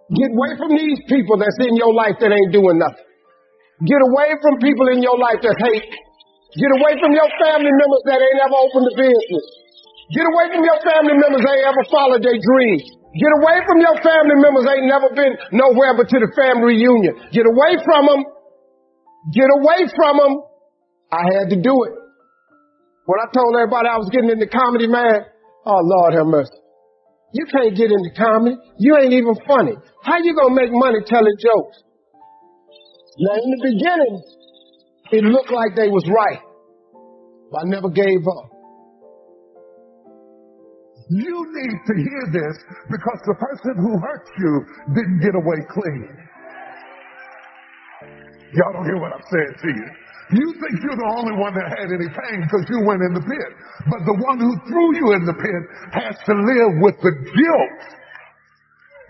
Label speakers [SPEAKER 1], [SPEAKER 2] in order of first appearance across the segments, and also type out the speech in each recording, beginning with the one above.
[SPEAKER 1] Get away from these people that's in your life that ain't doing nothing. Get away from people in your life that hate. Get away from your family members that ain't ever opened a business. Get away from your family members that ain't ever followed their dreams. Get away from your family members that ain't never been nowhere but to the family reunion. Get away from them. Get away from them. I had to do it. When I told everybody I was getting into comedy, man, oh Lord have mercy. You can't get into comedy. You ain't even funny. How you gonna make money telling jokes? Now in the beginning, it looked like they was right. But I never gave up.
[SPEAKER 2] You need to hear this because the person who hurt you didn't get away clean. Y'all don't hear what I'm saying to you. You think you're the only one that had any pain because you went in the pit. But the one who threw you in the pit has to live with the guilt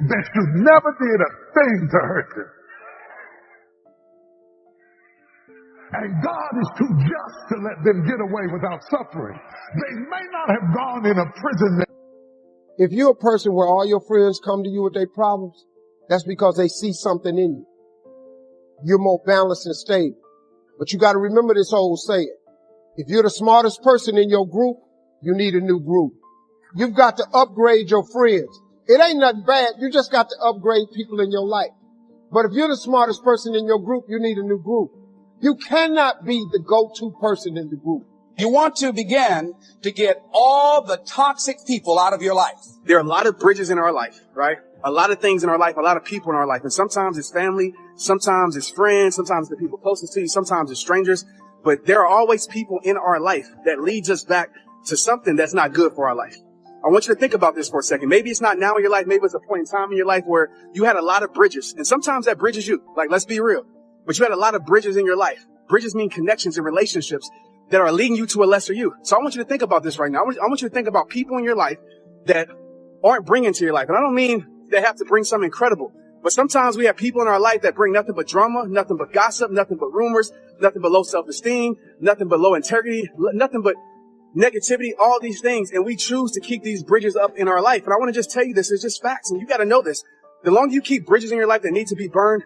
[SPEAKER 2] that you never did a thing to hurt you. And God is too just to let them get away without suffering. They may not have gone in a prison.
[SPEAKER 1] If you're a person where all your friends come to you with their problems, that's because they see something in you. You're more balanced and stable. But you got to remember this old saying. If you're the smartest person in your group, you need a new group. You've got to upgrade your friends. It ain't nothing bad. You just got to upgrade people in your life. But if you're the smartest person in your group, you need a new group. You cannot be the go-to person in the group.
[SPEAKER 3] You want to begin to get all the toxic people out of your life.
[SPEAKER 4] There are a lot of bridges in our life, right? A lot of things in our life, a lot of people in our life. And sometimes it's family, sometimes it's friends, sometimes the people closest to you, sometimes it's strangers. But there are always people in our life that leads us back to something that's not good for our life. I want you to think about this for a second. Maybe it's not now in your life. Maybe it's a point in time in your life where you had a lot of bridges. And sometimes that bridges you. Like, let's be real. But you had a lot of bridges in your life. Bridges mean connections and relationships that are leading you to a lesser you. So I want you to think about this right now. I want you to think about people in your life that aren't bringing to your life. And I don't mean they have to bring something incredible. But sometimes we have people in our life that bring nothing but drama, nothing but gossip, nothing but rumors, nothing but low self-esteem, nothing but low integrity, nothing but negativity, all these things. And we choose to keep these bridges up in our life. And I want to just tell you this. It's just facts. And you got to know this. The longer you keep bridges in your life that need to be burned,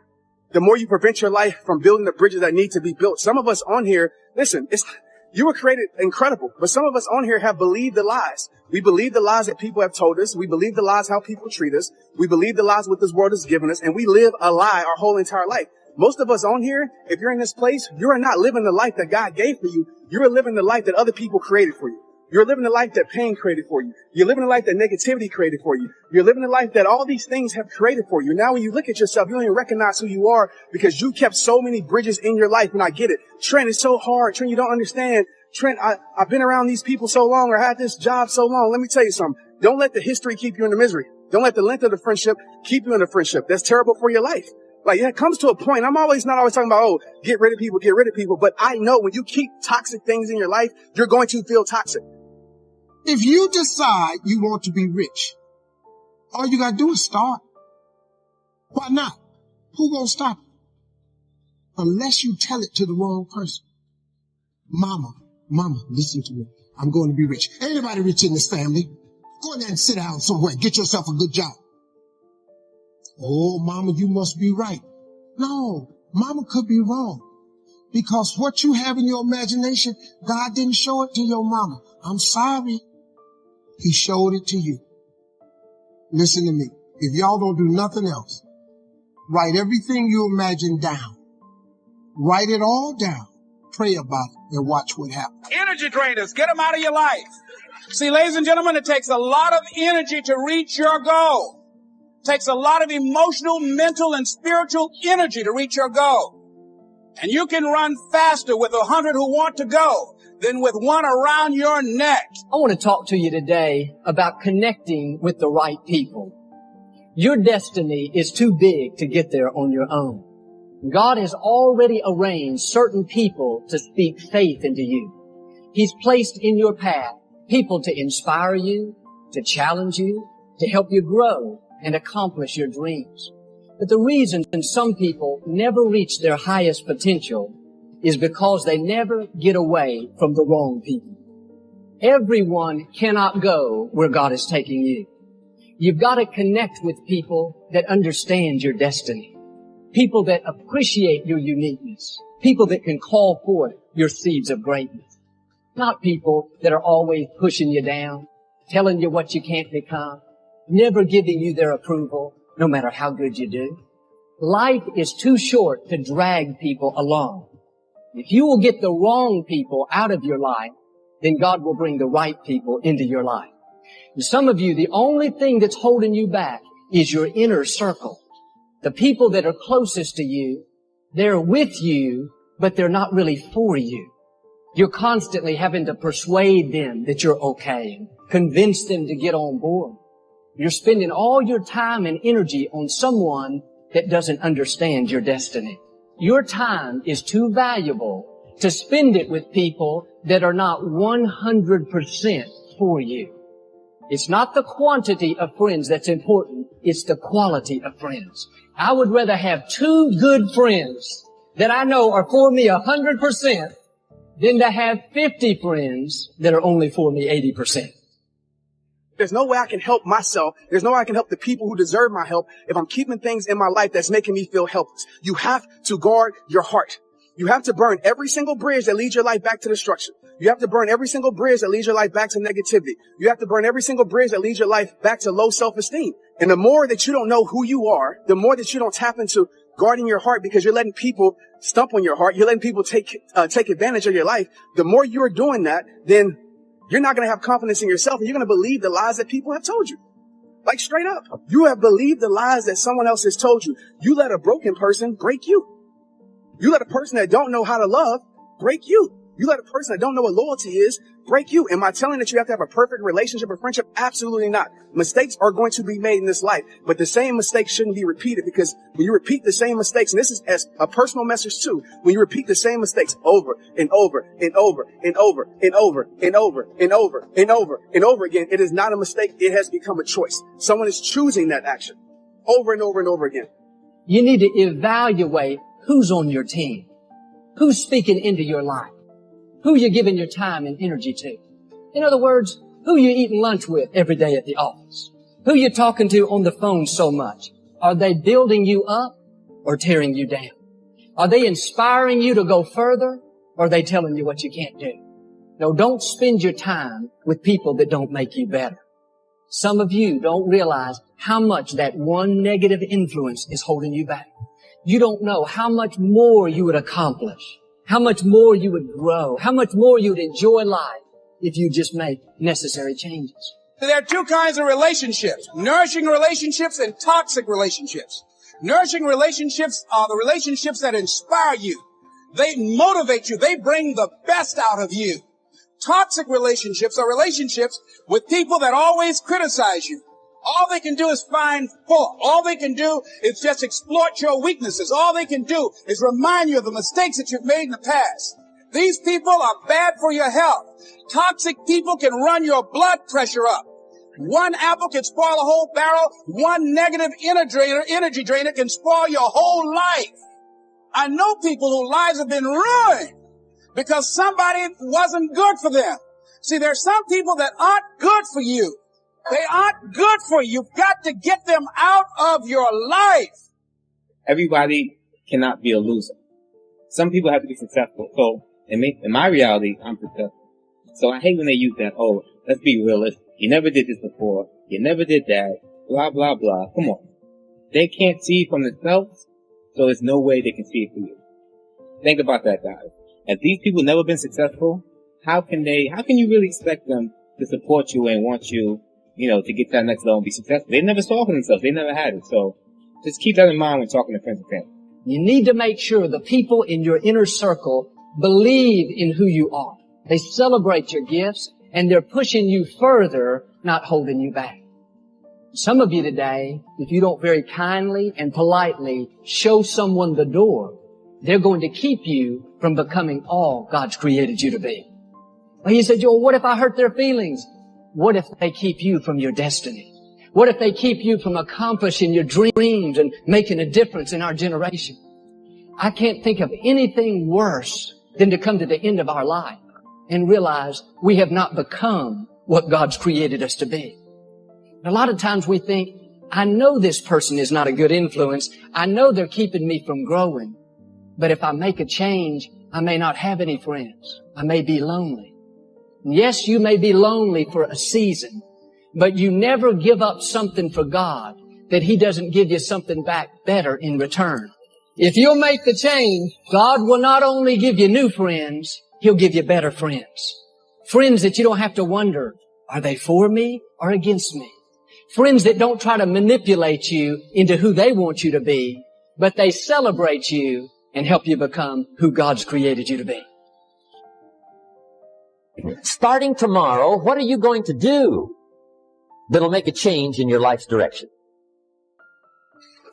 [SPEAKER 4] the more you prevent your life from building the bridges that need to be built. Some of us on here, listen, you were created incredible, but some of us on here have believed the lies. We believe the lies that people have told us. We believe the lies how people treat us. We believe the lies what this world has given us, and we live a lie our whole entire life. Most of us on here, if you're in this place, you're not living the life that God gave for you. You're living the life that other people created for you. You're living the life that pain created for you. You're living the life that negativity created for you. You're living the life that all these things have created for you. Now when you look at yourself, you don't even recognize who you are because you kept so many bridges in your life. And I get it. Trent, it's so hard. Trent, you don't understand. Trent, I've been around these people so long or had this job so long. Let me tell you something. Don't let the history keep you in the misery. Don't let the length of the friendship keep you in the friendship. That's terrible for your life. Like, it comes to a point. I'm not always talking about, oh, get rid of people. But I know when you keep toxic things in your life, you're going to feel toxic.
[SPEAKER 1] If you decide you want to be rich, all you gotta do is start. Why not? Who gonna stop you? Unless you tell it to the wrong person. Mama, listen to me. I'm going to be rich. Ain't anybody rich in this family. Go in there and sit down somewhere. Get yourself a good job. Oh, mama, you must be right. No, mama could be wrong. Because what you have in your imagination, God didn't show it to your mama. I'm sorry. He showed it to you. Listen to me. If y'all don't do nothing else, write everything you imagine down. Write it all down. Pray about it and watch what happens.
[SPEAKER 3] Energy drainers, get them out of your life. See, ladies and gentlemen, it takes a lot of energy to reach your goal. It takes a lot of emotional, mental, and spiritual energy to reach your goal. And you can run faster with 100 who want to go than with one around your neck.
[SPEAKER 5] I want to talk to you today about connecting with the right people. Your destiny is too big to get there on your own. God has already arranged certain people to speak faith into you. He's placed in your path people to inspire you, to challenge you, to help you grow and accomplish your dreams. But the reason some people never reach their highest potential is because they never get away from the wrong people. Everyone cannot go where God is taking you. You've got to connect with people that understand your destiny. People that appreciate your uniqueness. People that can call forth your seeds of greatness. Not people that are always pushing you down, telling you what you can't become, never giving you their approval, no matter how good you do. Life is too short to drag people along. If you will get the wrong people out of your life, then God will bring the right people into your life. And some of you, the only thing that's holding you back is your inner circle. The people that are closest to you, they're with you, but they're not really for you. You're constantly having to persuade them that you're okay and convince them to get on board. You're spending all your time and energy on someone that doesn't understand your destiny. Your time is too valuable to spend it with people that are not 100% for you. It's not the quantity of friends that's important. It's the quality of friends. I would rather have 2 good friends that I know are for me 100% than to have 50 friends that are only for me 80%.
[SPEAKER 4] There's no way I can help myself. There's no way I can help the people who deserve my help if I'm keeping things in my life that's making me feel helpless. You have to guard your heart. You have to burn every single bridge that leads your life back to destruction. You have to burn every single bridge that leads your life back to negativity. You have to burn every single bridge that leads your life back to low self-esteem. And the more that you don't know who you are, the more that you don't tap into guarding your heart because you're letting people stump on your heart, you're letting people take advantage of your life, the more you're doing that, then you're not going to have confidence in yourself and you're going to believe the lies that people have told you. Like straight up. You have believed the lies that someone else has told you. You let a broken person break you. You let a person that don't know how to love break you. You let a person that don't know what loyalty is break you. Am I telling that you have to have a perfect relationship or friendship? Absolutely not. Mistakes are going to be made in this life, but the same mistakes shouldn't be repeated because when you repeat the same mistakes, and this is as a personal message too, when you repeat the same mistakes over and over and over and over and over and over and over and over and over again, it is not a mistake. It has become a choice. Someone is choosing that action over and over and over again.
[SPEAKER 5] You need to evaluate who's on your team, who's speaking into your life, who you're giving your time and energy to. In other words, who you eating lunch with every day at the office, who you're talking to on the phone so much. Are they building you up or tearing you down? Are they inspiring you to go further or are they telling you what you can't do? No, don't spend your time with people that don't make you better. Some of you don't realize how much that one negative influence is holding you back. You don't know how much more you would accomplish, how much more you would grow, how much more you would enjoy life if you just make necessary changes.
[SPEAKER 3] There are 2 kinds of relationships, nourishing relationships and toxic relationships. Nourishing relationships are the relationships that inspire you. They motivate you. They bring the best out of you. Toxic relationships are relationships with people that always criticize you. All they can do is find fault. All they can do is just exploit your weaknesses. All they can do is remind you of the mistakes that you've made in the past. These people are bad for your health. Toxic people can run your blood pressure up. One apple can spoil a whole barrel. One negative energy drainer can spoil your whole life. I know people whose lives have been ruined because somebody wasn't good for them. See, there's some people that aren't good for you. They aren't good for you. You've got to get them out of your life.
[SPEAKER 6] Everybody cannot be a loser. Some people have to be successful. So in my reality, I'm successful. So I hate when they use that, oh, let's be realistic. You never did this before. You never did that. Blah, blah, blah. Come on. They can't see from themselves, so there's no way they can see it for you. Think about that, guys. If these people never been successful, how can you really expect them to support you and want you, to get to that next level and be successful? They never saw it for themselves. They never had it. So just keep that in mind when talking to friends and family.
[SPEAKER 5] You need to make sure the people in your inner circle believe in who you are. They celebrate your gifts and they're pushing you further, not holding you back. Some of you today, if you don't very kindly and politely show someone the door, they're going to keep you from becoming all God's created you to be. Well, you said, Joel, what if I hurt their feelings? What if they keep you from your destiny? What if they keep you from accomplishing your dreams and making a difference in our generation? I can't think of anything worse than to come to the end of our life and realize we have not become what God's created us to be. A lot of times we think, I know this person is not a good influence. I know they're keeping me from growing. But if I make a change, I may not have any friends. I may be lonely. Yes, you may be lonely for a season, but you never give up something for God that He doesn't give you something back better in return. If you'll make the change, God will not only give you new friends, He'll give you better friends. Friends that you don't have to wonder, are they for me or against me? Friends that don't try to manipulate you into who they want you to be, but they celebrate you and help you become who God's created you to be.
[SPEAKER 7] Starting tomorrow, what are you going to do that'll make a change in your life's direction?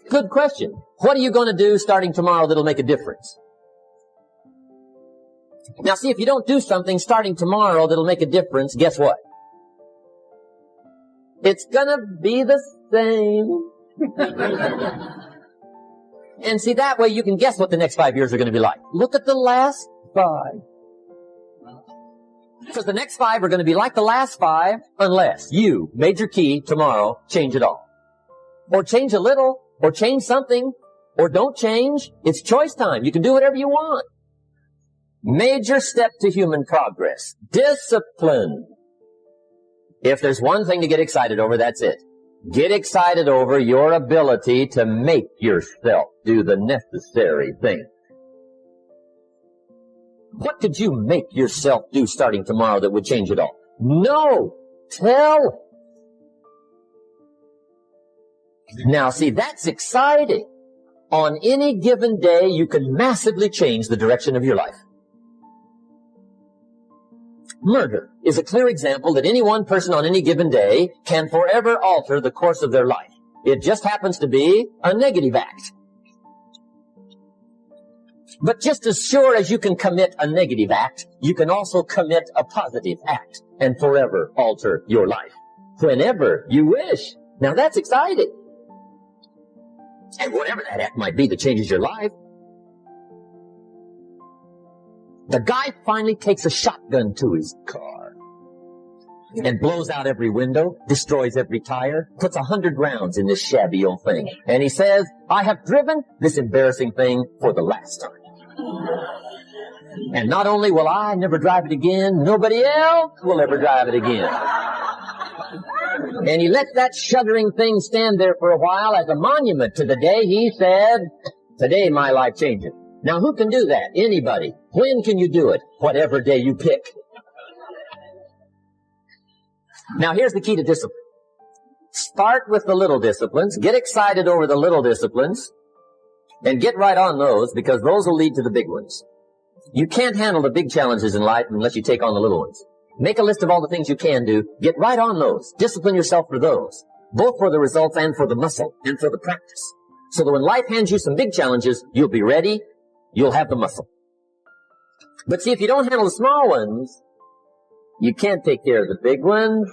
[SPEAKER 7] Good question. What are you going to do starting tomorrow that'll make a difference? Now see, if you don't do something starting tomorrow that'll make a difference, guess what? It's gonna be the same. And see, that way you can guess what the next 5 years are going to be like. Look at the last 5. Because the next 5 are going to be like the last 5 unless you, major key, tomorrow, change it all. Or change a little, or change something, or don't change. It's choice time. You can do whatever you want. Major step to human progress. Discipline. If there's one thing to get excited over, that's it. Get excited over your ability to make yourself do the necessary thing. What could you make yourself do starting tomorrow that would change it all? No! Tell! Now see, that's exciting. On any given day, you can massively change the direction of your life. Murder is a clear example that any one person on any given day can forever alter the course of their life. It just happens to be a negative act. But just as sure as you can commit a negative act, you can also commit a positive act and forever alter your life. Whenever you wish. Now that's exciting. And whatever that act might be that changes your life. The guy finally takes a shotgun to his car and blows out every window, destroys every tire, puts 100 rounds in this shabby old thing. And he says, I have driven this embarrassing thing for the last time. And not only will I never drive it again, nobody else will ever drive it again. And he lets that shuddering thing stand there for a while as a monument to the day he said, today my life changes. Now who can do that? Anybody. When can you do it? Whatever day you pick. Now here's the key to discipline. Start with the little disciplines, get excited over the little disciplines, and get right on those because those will lead to the big ones. You can't handle the big challenges in life unless you take on the little ones. Make a list of all the things you can do, get right on those, discipline yourself for those, both for the results and for the muscle and for the practice. So that when life hands you some big challenges, you'll be ready, you'll have the muscle. But see, if you don't handle the small ones, you can't take care of the big ones.